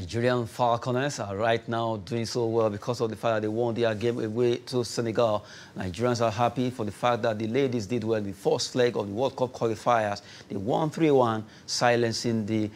Nigerian Falconets are right now doing so well because of the fact that they won their game away to Senegal. Nigerians are happy for the fact that the ladies did well in the first leg of the World Cup qualifiers. They won 3-1, silencing the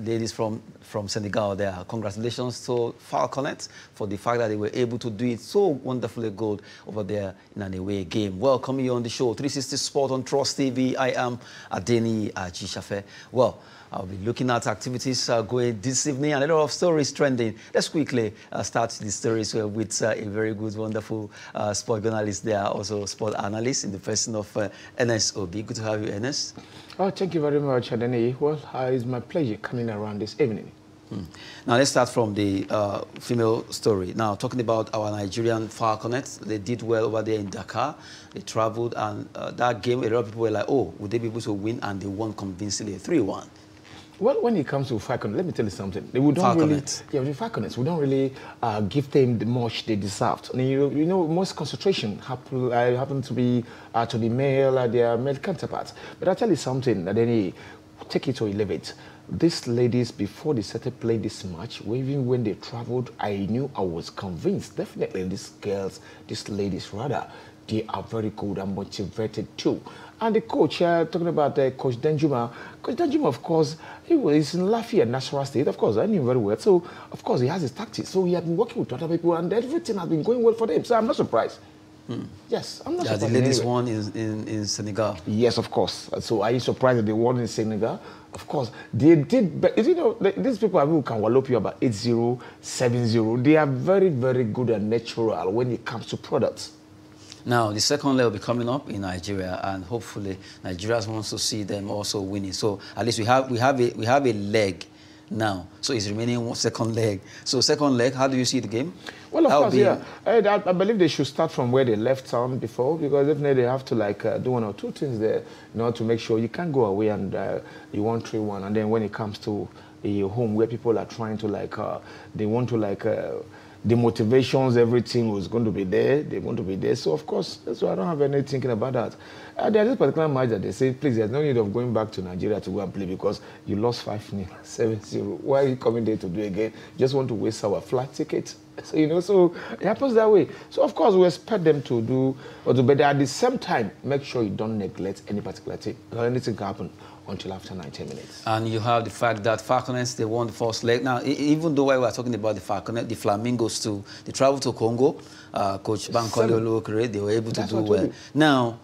ladies from Senegal there. Congratulations to Falconets for the fact that they were able to do it so wonderfully good over there in an away game. Welcome you on the show, 360 Sport on Trust TV. I am Adeni Ajishafe. Well, I'll be looking at activities going this evening and a lot of stories trending. Let's quickly start the stories with a very good, wonderful sport journalist there, also sport analyst in the person of Ernest Obi. Good to have you, Ernest. Oh, thank you very much, Adeni. Well, it's my pleasure coming around this evening. Now, let's start from the female story. Now, talking about our Nigerian Falconets, they did well over there in Dakar. They traveled, and that game, a lot of people were like, oh, would they be able to win? And they won convincingly, 3-1. Well, when it comes to Falconets, let me tell you something. We don't really, the Falconets, we don't really give them the much they deserved. I mean, you know, most concentration happen to be to the male, their male counterparts. But I'll tell you something, that any take it or leave it. These ladies, before they started playing this match, even when they traveled, I was convinced, definitely these girls, these ladies rather, they are very good and motivated too. And the coach, talking about Coach Danjuma, of course, he's in Lafayette, National State. Of course, I knew him very well. So, of course, he has his tactics. So he has been working with other people, and everything has been going well for them. So I'm not surprised. Yes, I'm not surprised. The ladies won in Senegal. Yes, of course. So are you surprised that they won in Senegal? Of course. They did, but you know, these people who can wallop you about 8-0, 7-0. They are very, very good and natural when it comes to products. Now, the second leg will be coming up in Nigeria, and hopefully Nigerians wants to see them also winning. So at least we have a leg now. So it's remaining one second leg. So second leg, how do you see the game? Well, of course, yeah. I believe they should start from where they left on before, because definitely they have to do one or two things there, in order to make sure you can't go away and you won 3-1, and then when it comes to a home where people are trying to they want to the motivations, everything was going to be there. They want to be there. So, of course, that's why I don't have any thinking about that. There's this particular match that they say, please, there's no need of going back to Nigeria to go and play because you lost 5-0, 7-0. Why are you coming there to do again? You just want to waste our flight ticket. So, you know, so it happens that way. So, of course, we expect them to do, but at the same time, make sure you don't neglect any particular thing, because anything can happen until after 90 minutes. And you have the fact that Falconets, they won the first leg. Now, even though we were talking about the Falconets, the Flamingos too, they traveled to Congo. Coach Bankole Olokere, they were able to do well. Now,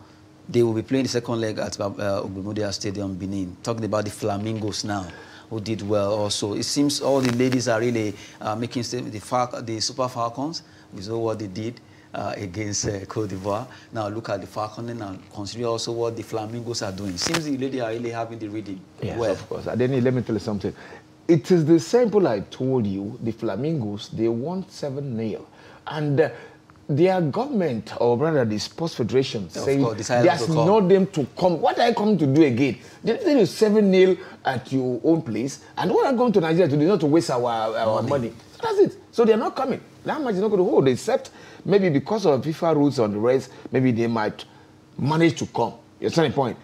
they will be playing the second leg at Ogbemudia Stadium, Benin. Talking about the Flamingos now, who did well also. It seems all the ladies are really making statements. The Super Falcons, we saw what they did against Cote d'Ivoire. Now look at the Falconets and consider also what the Flamingos are doing. Seems the ladies are really having the reading. Yes, well, of course. Then let me tell you something. It is the sample I told you. The Flamingos, they won 7-0, and their government, or rather the Sports Federation, saying there's not them to come. What are you coming to do again? They tell you 7-0 at your own place, and what are going to Nigeria to do? Not to waste our money. So that's it. So they're not coming. That match is not going to hold, except maybe because of FIFA rules on the race, maybe they might manage to come. You understand the point?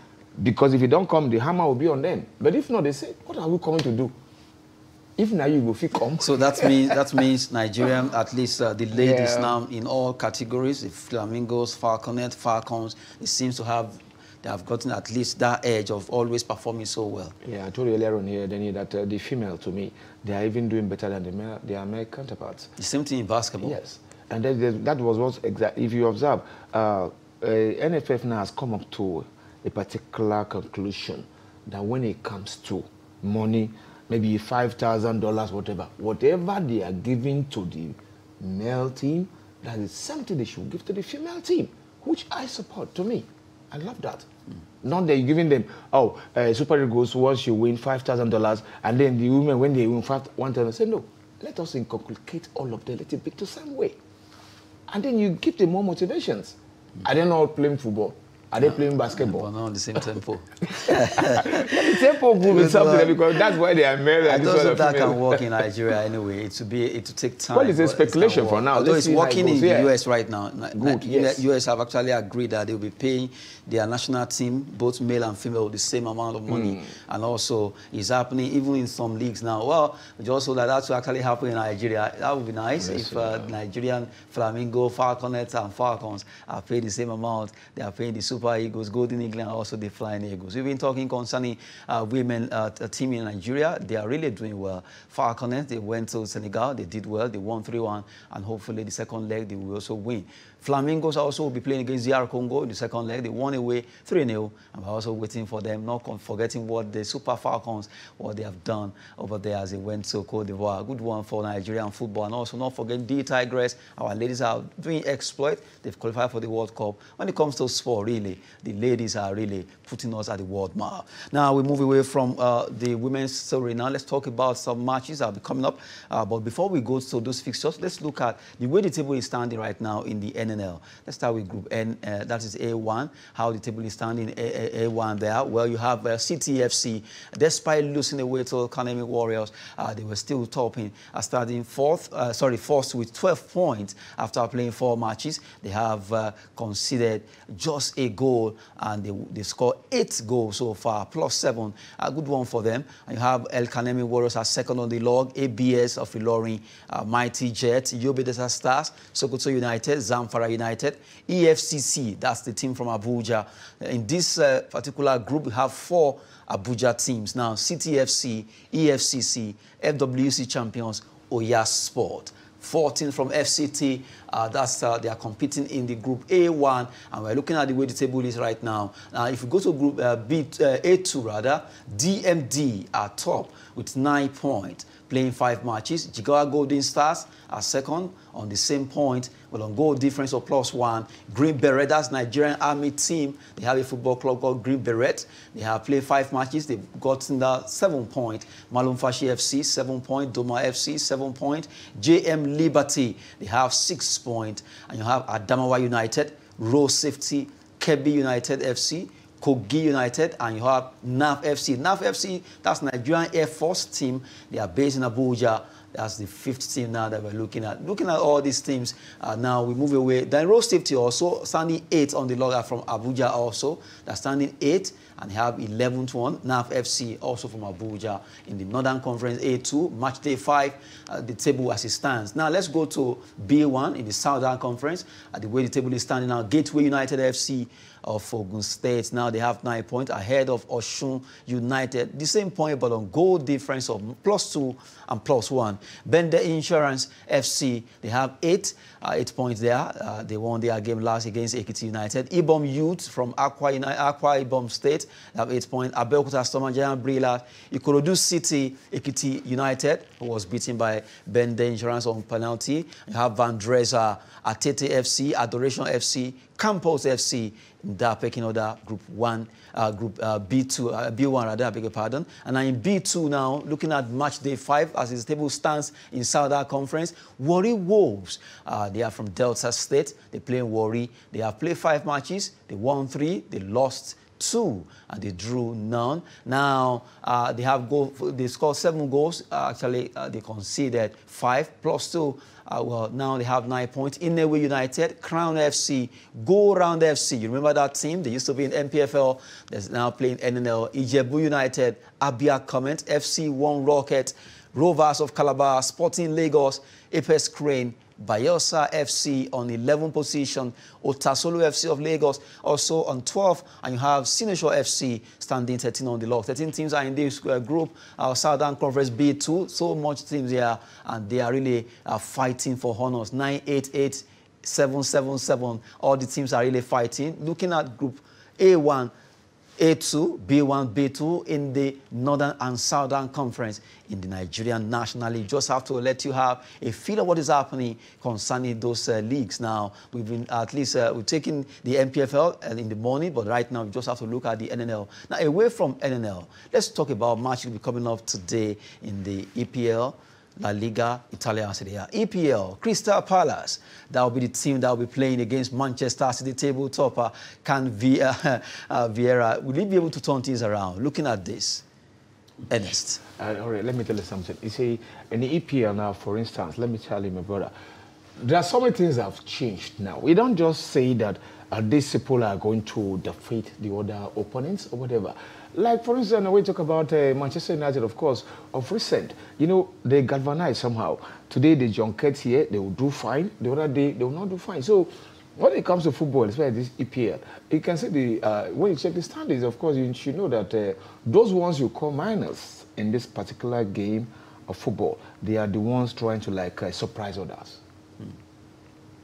Because if you don't come, the hammer will be on them. But if not, they say, what are we coming to do? If now you go fit come. So that means Nigerian, at least the ladies now in all categories, the Flamingos, Falconets, Falcons, it seems to have, they have gotten at least that edge of always performing so well. Yeah, I told you earlier on here, Danny, that the female, to me, they are even doing better than their male counterparts. The same thing in basketball. Yes, and that was what exactly. If you observe, NFF now has come up to a particular conclusion that when it comes to money, maybe $5,000, whatever they are giving to the male team, that is something they should give to the female team, which I support. To me, I love that. Not that you're giving them, Super Eagles, once you win $5,000, and then the women, when they win $1,000, say, no, let us inculcate all of them a little bit to some way. And then you give them more motivations. I don't know playing football. Are they playing basketball? But not on the same tempo. The tempo group is something because that's why they are married. I don't know if that can work in Nigeria anyway. It to take time. Well, it's a speculation for now. Although it's working in the US right now. Good, yes. US have actually agreed that they will be paying their national team, both male and female, the same amount of money. And also, it's happening even in some leagues now. Well, just so that will actually happen in Nigeria. That would be nice if Nigerian Flamingo, Falconets, and Falcons are paid the same amount. They are paying the Super Eagles, Golden Eagle, and also the Flying Eagles. We've been talking concerning women team in Nigeria. They are really doing well. Falconets, they went to Senegal. They did well. They won 3-1, and hopefully the second leg they will also win. Flamingos also will be playing against DR Congo in the second leg. They won away 3-0, and we're also waiting for them, not forgetting what the Super Falcons, what they have done over there as they went to Cote d'Ivoire. Good one for Nigerian football. And also not forget the Tigress. Our ladies are doing exploit. They've qualified for the World Cup. When it comes to sport, really, the ladies are really putting us at the world map. Now we move away from the women's story. Now let's talk about some matches that will be coming up. But before we go to those fixtures, let's look at the way the table is standing right now in the NNL. Let's start with Group N, that is A1, how the table is standing A1 there. Well, you have CTFC, despite losing away to Academic Warriors, they were still topping, starting fourth with 12 points after playing 4 matches. They have conceded just a goal, and they scored 8 goals so far, +7. A good one for them. And you have El Kanemi Warriors as second on the log, ABS of Ilorin, Mighty Jet, Yobe Desert Stars, Sokoto United, Zamfara United, EFCC, that's the team from Abuja. In this particular group, we have 4 Abuja teams. Now, CTFC, EFCC, FWC champions, Oya Sport. 14 from FCT, they are competing in the Group A1, and we're looking at the way the table is right now. Now, if you go to Group A2 rather, DMD are top with 9 points, playing 5 matches. Jigawa Golden Stars are second on the same point, but on goal difference of +1. Green Beret, that's Nigerian Army team. They have a football club called Green Beret. They have played 5 matches. They've gotten that 7 points. Malumfashi FC, 7 points. Doma FC, 7 points. JM Liberty, they have 6 points. And you have Adamawa United, Road Safety, Kebbi United FC, Kogi United, and you have NAF FC. NAF FC, that's Nigerian Air Force team. They are based in Abuja. That's the 5th team now that we're looking at. Looking at all these teams, now we move away. Then Road Safety also standing 8 on the log from Abuja also. They're standing 8, and they have 11th one. NAF FC also from Abuja in the Northern Conference A2. Match day 5, the table as it stands. Now let's go to B1 in the Southern Conference. The way the table is standing now, Gateway United FC of Ogun State. Now they have 9 points ahead of Osun United. The same point, but on goal difference of +2 and +1. Bende Insurance FC, they have 8 points there. They won their game last against Ekiti United. Ibom Youth from Akwa Ibom State, they have 8 points. Abeokuta Storm Giant Brila, Ikorodu City, Ekiti United, who was beaten by Bende Insurance on penalty. You have Vandresa, Atete FC, Adoration FC, Campos FC, in that pecking order, Group B1 rather, I beg your pardon. And now in B2 now, looking at match day 5 as the table stands in Southern Conference, Warri Wolves, they are from Delta State. They play in Warri. They have played 5 matches. They won 3. They lost 2, and they drew none. Now they scored 7 goals. Actually, they conceded 5 +2. Well, now they have 9 points. Inewe United, Crown FC, Go Round FC. You remember that team? They used to be in MPFL. They're now playing NNL. Ijebu United, Abia Comment, FC One Rocket, Rovers of Calabar, Sporting Lagos, Apex Crane, Bayelsa FC on 11th position, Otasolo FC of Lagos also on 12th, and you have Sineshore FC standing 13 on the log. 13 teams are in this group, Southern Conference B2, so much teams here, and they are really fighting for honors. 9, 8, 8, 7, 7, 7, all the teams are really fighting. Looking at Group A1, A2, B1, B2 in the Northern and Southern Conference in the Nigerian National League. Just have to let you have a feel of what is happening concerning those leagues. Now, we've been we've taken the MPFL in the morning, but right now we just have to look at the NNL. Now, away from NNL, let's talk about match will be coming up today in the EPL. La Liga Italian Serie A. EPL, Crystal Palace, that will be the team that will be playing against Manchester City table topper. Can Vieira, will he be able to turn things around? Looking at this, Ernest. All right, let me tell you something. You see, in the EPL now, for instance, let me tell you, my brother, there are so many things that have changed now. We don't just say that these people are going to defeat the other opponents or whatever. Like, for instance, when we talk about Manchester United, of course, of recent, you know, they galvanize somehow. Today, the junkets here, they will do fine. The other day, they will not do fine. So, when it comes to football, especially this EPL, you can see when you check the standings, of course, you should know that those ones you call minors in this particular game of football, they are the ones trying to, like, surprise others.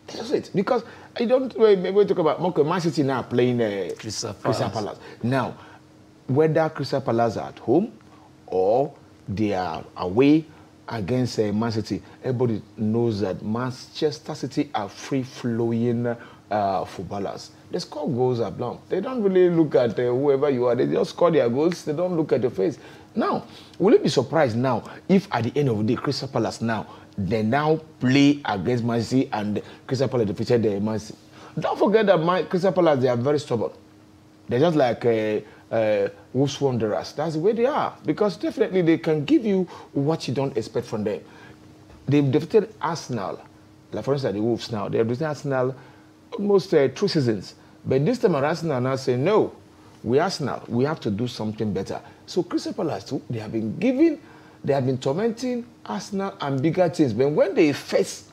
That's it. Because I don't, we talk about Man City now playing Crystal Palace. Now, whether Crystal Palace are at home or they are away against Man City, everybody knows that Manchester City are free-flowing footballers. They score goals at blank. They don't really look at whoever you are. They just score their goals. They don't look at your face. Now, will you be surprised now if at the end of the day, Crystal Palace now, they now play against Man City and Crystal Palace defeated the Man City? Don't forget that Crystal Palace, they are very stubborn. They're just like Wolves Wanderers. That's the way they are. Because definitely they can give you what you don't expect from them. They've defeated Arsenal. Like for instance, the Wolves now. They've defeated Arsenal almost 3 seasons. But this time Arsenal now say, no, we Arsenal, we have to do something better. So Crystal Palace too, they have been tormenting Arsenal and bigger teams. But when they face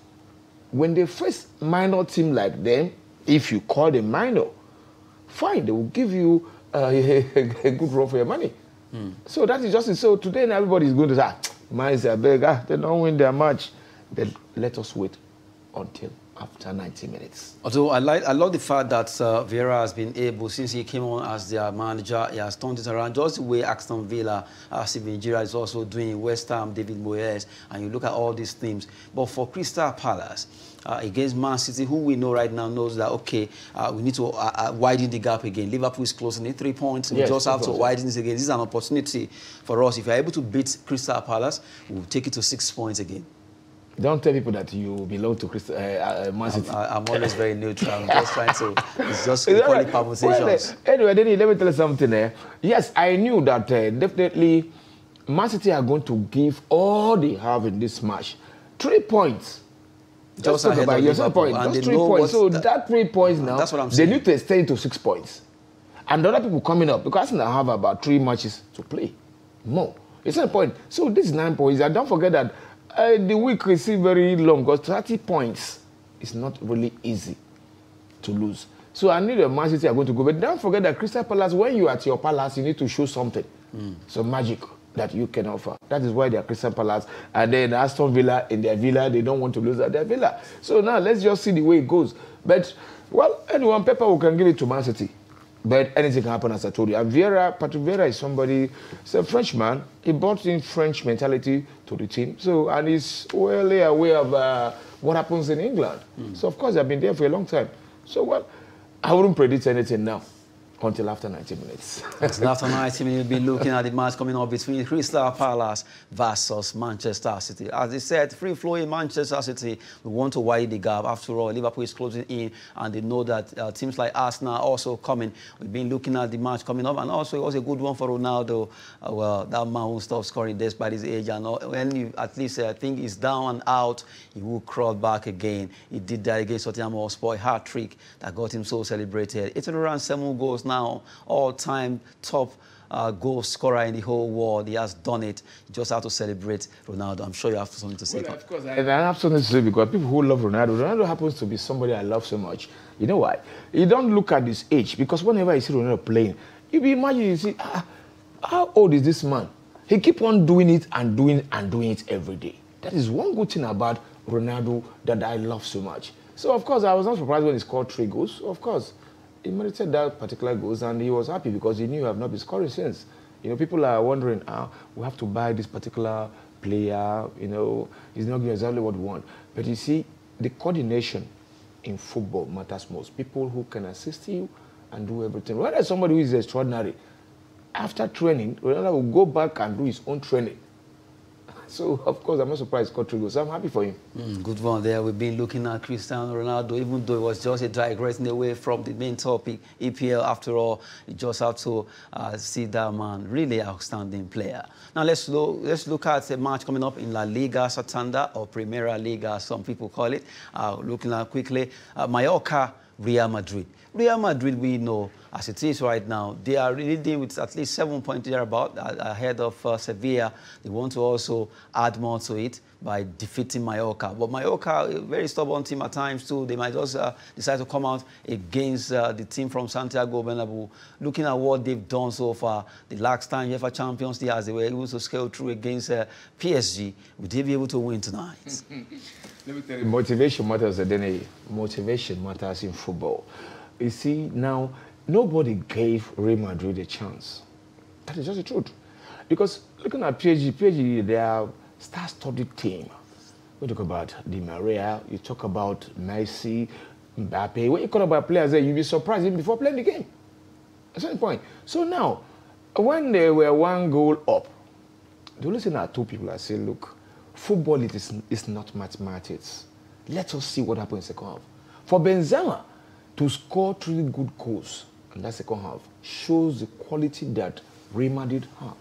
minor team like them, if you call them minor, fine, they will give you a good run for your money. So that is just it. So today everybody is going to say, man is a beggar, they don't win their match. Then let us wait until after 90 minutes. Although I love the fact that Vieira has been able, since he came on as their manager, he has turned it around. Just the way Aston Villa, Steven Gerrard is also doing, West Ham, David Moyes, and you look at all these teams. But for Crystal Palace, against Man City, who we know right now knows that, okay, we need to widen the gap again. Liverpool is closing in 3 points. We just have to widen this again. This is an opportunity for us. If you're able to beat Crystal Palace, we'll take it to 6 points again. Don't tell people that you belong to Man City. I'm always very neutral. I'm just trying to, it's just equally conversations. Well, anyway, Denny, let me tell you something. Yes, I knew that definitely Man City are going to give all they have in this match. 3 points. Just talk about your points. Just 3 points. So that 3 points now, that's what I'm saying. They need to extend it to 6 points. And the other people coming up, because they have about 3 matches to play. More. It's not a point. So this is 9 points. And don't forget that the week is still very long, because 30 points is not really easy to lose. So I need a Man City are going to go. But don't forget that Crystal Palace, when you're at your palace, you need to show something. Some magic that you can offer. That is why they are Crystal Palace. And then Aston Villa, in their villa, they don't want to lose at their villa. So now let's just see the way it goes. But, well, anyone, Pepper can give it to Man City. But anything can happen, as I told you. And Patrick Vieira is somebody, he's a Frenchman. He brought in French mentality to the team. So, and he's well aware of what happens in England. So, of course, they've been there for a long time. So, well, I wouldn't predict anything now until after 90 minutes. Until after 90 minutes, we'll be looking at the match coming up between Crystal Palace versus Manchester City. As they said, free-flowing Manchester City, we want to widen the gap. After all, Liverpool is closing in, and they know that teams like Arsenal are also coming. We've been looking at the match coming up, and also it was a good one for Ronaldo. Well, that man won't stop scoring despite his age, and when you, at least I think he's down and out, he will crawl back again. He did that against Tottenham Hotspur, a hat-trick that got him so celebrated. It's around 7 goals now, all-time top goal scorer in the whole world. He has done it. You just have to celebrate Ronaldo. I'm sure you have something to say. Well, of course, I have something to say, because people who love Ronaldo happens to be somebody I love so much. You know why? You don't look at his age, because whenever you see Ronaldo playing, you imagine, you see, how old is this man? He keep on doing it and doing it every day. That is one good thing about Ronaldo that I love so much. So, of course, I was not surprised when he scored 3 goals. Of course, he merited that particular goals, and he was happy because he knew he have not been scoring since. You know, people are wondering, we have to buy this particular player, you know, he's not doing exactly what we want. But you see, the coordination in football matters most. People who can assist you and do everything. When there's somebody who is extraordinary, after training, Ronaldo will go back and do his own training. So, of course, I'm not surprised he scored 3 goals. So I'm happy for him. Good one there. We've been looking at Cristiano Ronaldo, even though it was just a digressing away from the main topic, EPL. After all, you just have to see that man, really outstanding player. Now, let's look at a match coming up in La Liga Santander, or Primera Liga, some people call it. Looking at quickly, Mallorca, Real Madrid. Real Madrid, we know, as it is right now, they are leading with at least 7 points thereabout ahead of Sevilla. They want to also add more to it by defeating Mallorca. But Mallorca, a very stubborn team at times too. They might just decide to come out against the team from Santiago Bernabeu. Looking at what they've done so far, the last time UEFA Champions League, as they were able to scale through against PSG, would they be able to win tonight? Let me tell you, motivation matters, Adene. Motivation matters in football. You see, now, nobody gave Real Madrid a chance. That is just the truth. Because looking at PSG, they are star-studded team. We talk about Di Maria, you talk about Messi, Mbappe. When you talk about players there, you'll be surprised even before playing the game. That's the point. So now, when they were 1 goal up, the only thing I told people, I say, look, football is not mathematics. Let us see what happens in the second half. For Benzema to score 3 good goals in that second half shows the quality that Real Madrid have.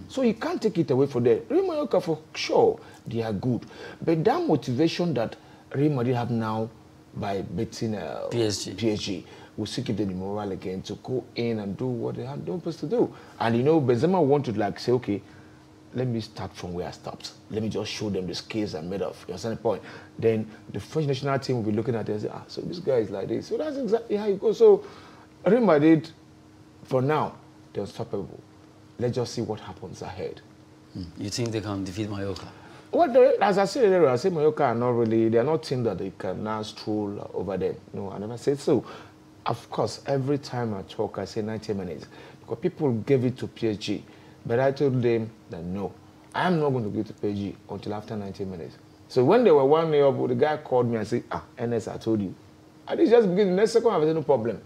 So you can't take it away from them. Real Madrid, for sure, they are good. But that motivation that Real Madrid have now by beating PSG will still give them the morale again to go in and do what they have supposed to do. And you know, Benzema wanted to like say, okay, let me start from where I stopped. Let me just show them the skills I'm made of. You understand the point? Then the French national team will be looking at it and say, so this guy is like this. So that's exactly how you go. So Real Madrid, for now, they're unstoppable. Let's just see what happens ahead. You think they can defeat Mallorca? Well, as I said earlier, I say Mallorca are not really, they are not team that they can now stroll over them. No, I never said so. Of course, every time I talk, I say 90 minutes. Because people gave it to PSG. But I told them that no, I am not going to give it to PSG until after 90 minutes. So when they were 1-0 up, the guy called me and said, NS, I told you. I did just begin the next second, I said, no problem.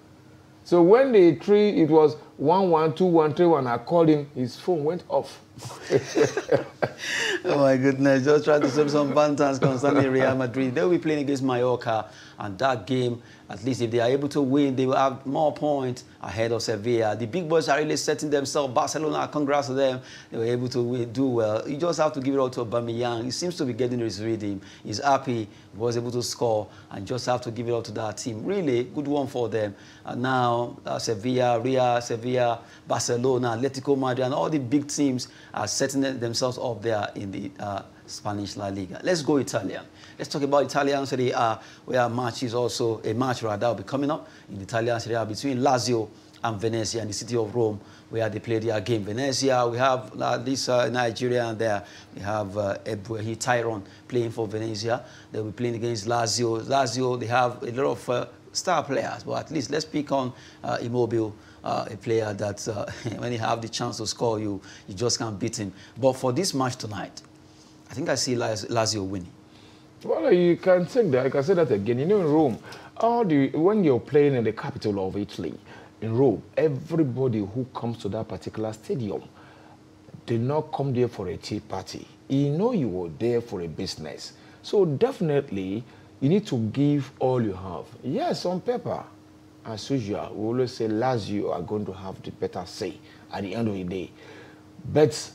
So when it was 1-1, 2-1, 3-1, I called him, his phone went off. Oh my goodness, just trying to save some banters concerning Real Madrid. They'll be playing against Mallorca, and that game, at least if they are able to win, they will have more points ahead of Sevilla. The big boys are really setting themselves. Barcelona, congrats to them. They were able to do well. You just have to give it all to Aubameyang. He seems to be getting his rhythm. He's happy, he was able to score, and just have to give it all to that team. Really good one for them. And now Sevilla, Real, Sevilla, Barcelona, Atletico Madrid, and all the big teams are setting themselves up there in the Spanish La Liga. Let's go Italian. Let's talk about Italian Serie A, where a match will be coming up in the Italian Serie A between Lazio and Venezia in the city of Rome, where they play their game. Venezia, we have this Nigerian there. We have Ebuehi Tyron playing for Venezia. They'll be playing against Lazio. Lazio, they have a lot of star players, but at least let's pick on Immobile, a player that when you have the chance to score, you just can't beat him. But for this match tonight, I think I see Lazio winning. Well, you can take that. I can say that again. You know, in Rome, when you're playing in the capital of Italy, in Rome, everybody who comes to that particular stadium did not come there for a tea party. You know you were there for a business. So definitely, you need to give all you have. Yes, on paper, as usual, we always say Lazio are going to have the better say at the end of the day. But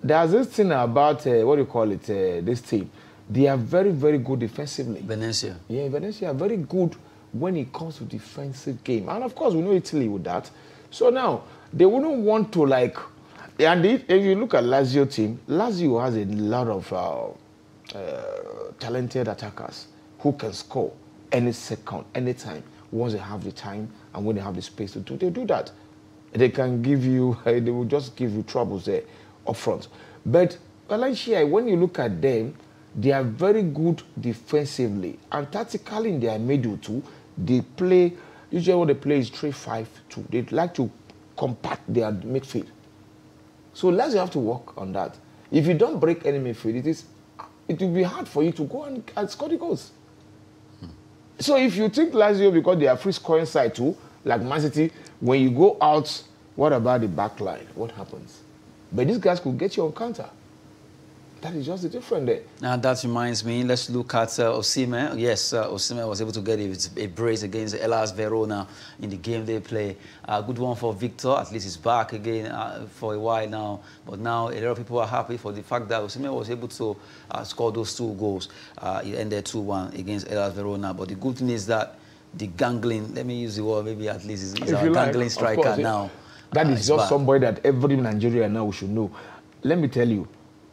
there's this thing about, this team. They are very, very good defensively. Venezia. Yeah, Venezia are very good when it comes to defensive game. And of course, we know Italy with that. So now, they wouldn't want to and if you look at Lazio team, Lazio has a lot of talented attackers who can score any second, anytime, once they have the time and when they have the space to do, they do that. They can give you, they will just give you troubles there up front. But Valencia, when you look at them, they are very good defensively. And tactically in their middle too, they play, usually what they play is 3-5-2. They like to compact their midfield. So Lazio have to work on that. If you don't break any midfield, it will be hard for you to go and score the goals. So if you think Lazio, because they are free scoring side too, like Man City, when you go out, what about the back line? What happens? But these guys could get you on counter. That is just the difference there. And that reminds me, let's look at Osimhen. Yes, Osimhen was able to get a brace against Hellas Verona in the game they play. Good one for Victor. At least he's back again for a while now. But now a lot of people are happy for the fact that Osimhen was able to score those 2 goals. It ended 2-1 against Hellas Verona. But the good thing is that the gangling, let me use the word, maybe at least he's our gangling striker course, now. That is just somebody that every Nigerian now should know. Let me tell you,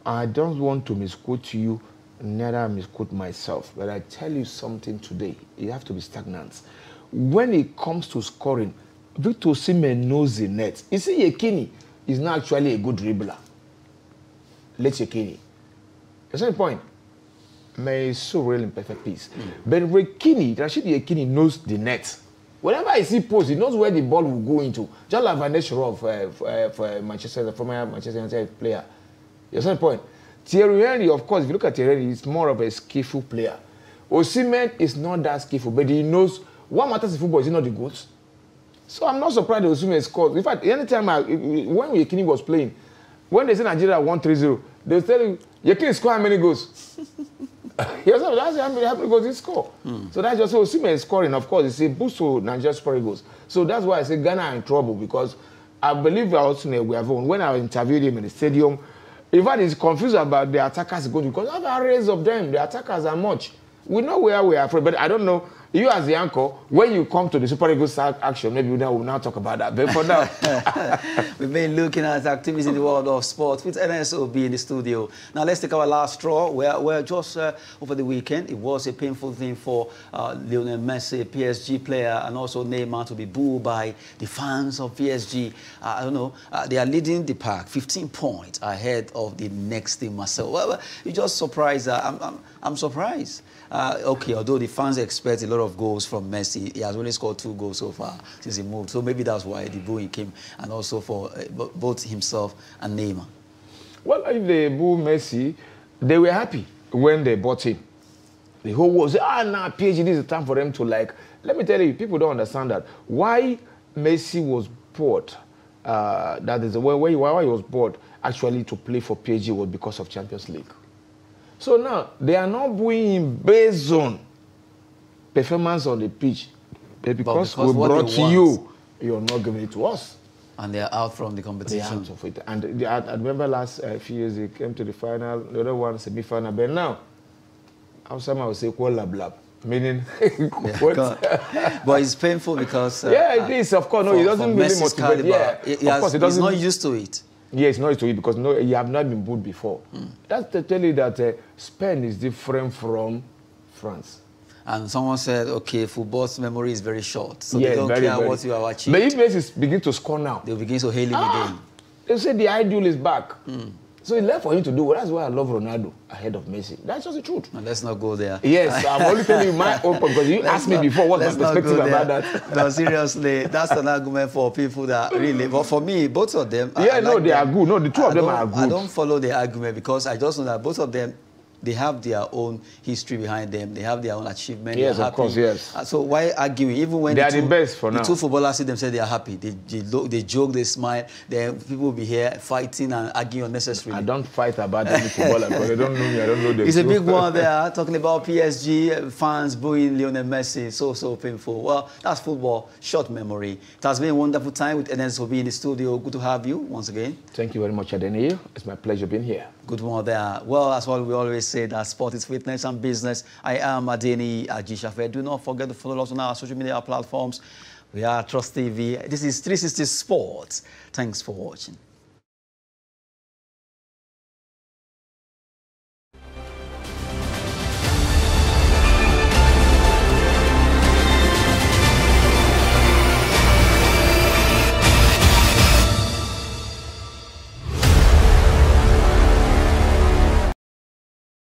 I don't want to misquote you, neither misquote myself, but I tell you something today. You have to be stagnant. When it comes to scoring, Victor Osimhen knows the net. You see, Yekini is not actually a good dribbler. Let Yekini. That's the point. May is so real in perfect peace. But Rashid Yekini knows the net. Whenever I see post, he knows where the ball will go into. Just like Van der Sar for Manchester, the former Manchester United player. You see the point? Thierry Henry, of course, if you look at Thierry Henry, he's more of a skillful player. Osimhen is not that skillful, but he knows what matters in football is not the goals. So I'm not surprised that Osimhen scored. In fact, anytime when Yekini was playing, when they say Nigeria won 3-0, they'll tell you, Yekini scored how many goals? Yes, that's how many goals he scored. So that's just Osimhen is scoring. Of course, it's a boost to Nigeria's scoring goals. So that's why I say Ghana are in trouble, because I believe we have won. When I interviewed him in the stadium, in fact, he's confused about the attackers going because of the arrays of them. The attackers are much. We know where we are from, but I don't know. You as the anchor, when you come to the Super Eagles action, maybe we'll now talk about that. But for now, we've been looking at activities in the world of sports with NSOB in the studio. Now let's take our last straw. We're just over the weekend. It was a painful thing for Lionel Messi, PSG player, and also Neymar to be booed by the fans of PSG. I don't know. They are leading the pack, 15 points ahead of the next team. Marcel, well, you're just surprised. I'm surprised. Okay, although the fans expect a lot of goals from Messi, he has only scored 2 goals so far since he moved. So maybe that's why the booing came, and also for both himself and Neymar. Well, if they boo Messi, they were happy when they bought him. The whole world said, nah, PSG, this is the time for them to like. Let me tell you, people don't understand that. Why Messi was bought, that is why he was bought actually to play for PSG was because of Champions League. So now, they are not booing him based on performance on the pitch. Because we brought you, you're not giving it to us. And they're out from the competition. They're out of it. And I remember last few years, they came to the final, the other one, semi-final. But now, somehow I would say, blah, blah. Meaning, but it's painful because... yeah, it is, of course. No, it doesn't really motivate. Yeah, of course, it doesn't. He's not used to it. Yeah, it's not used to it because you have not been booed before. That's to tell you that Spain is different from France. And someone said, okay, football's memory is very short, so they don't care what you have achieved. But if Messi begin to score now, they'll begin to hail him again. They'll say the ideal is back. So it's left for him to do. That's why I love Ronaldo ahead of Messi. That's just the truth. And let's not go there. Yes, I'm only telling you my own point because you asked me before what's my perspective about that. No, seriously, that's an argument for people that really. But for me, both of them. Yeah, no, they are good. No, the two of them are good. I don't follow the argument because I just know that both of them, they have their own history behind them. They have their own achievement. Yes, of course, yes. So why arguing? Even when they are the best for now. The 2 footballers see themselves, they are happy. They joke, they smile. Then people will be here fighting and arguing unnecessarily. I don't fight about any footballer because they don't know me. I don't know them. It's a big one there. Talking about PSG fans booing Lionel Messi. So painful. Well, that's football. Short memory. It has been a wonderful time with NSOB in the studio. Good to have you once again. Thank you very much, Adeniyi. It's my pleasure being here. Good one there. Well, that's what we always say, that sport is fitness and business. I am Adeniyi Ajishafe. Do not forget to follow us on our social media platforms. We are Trust TV. This is 360 Sports. Thanks for watching.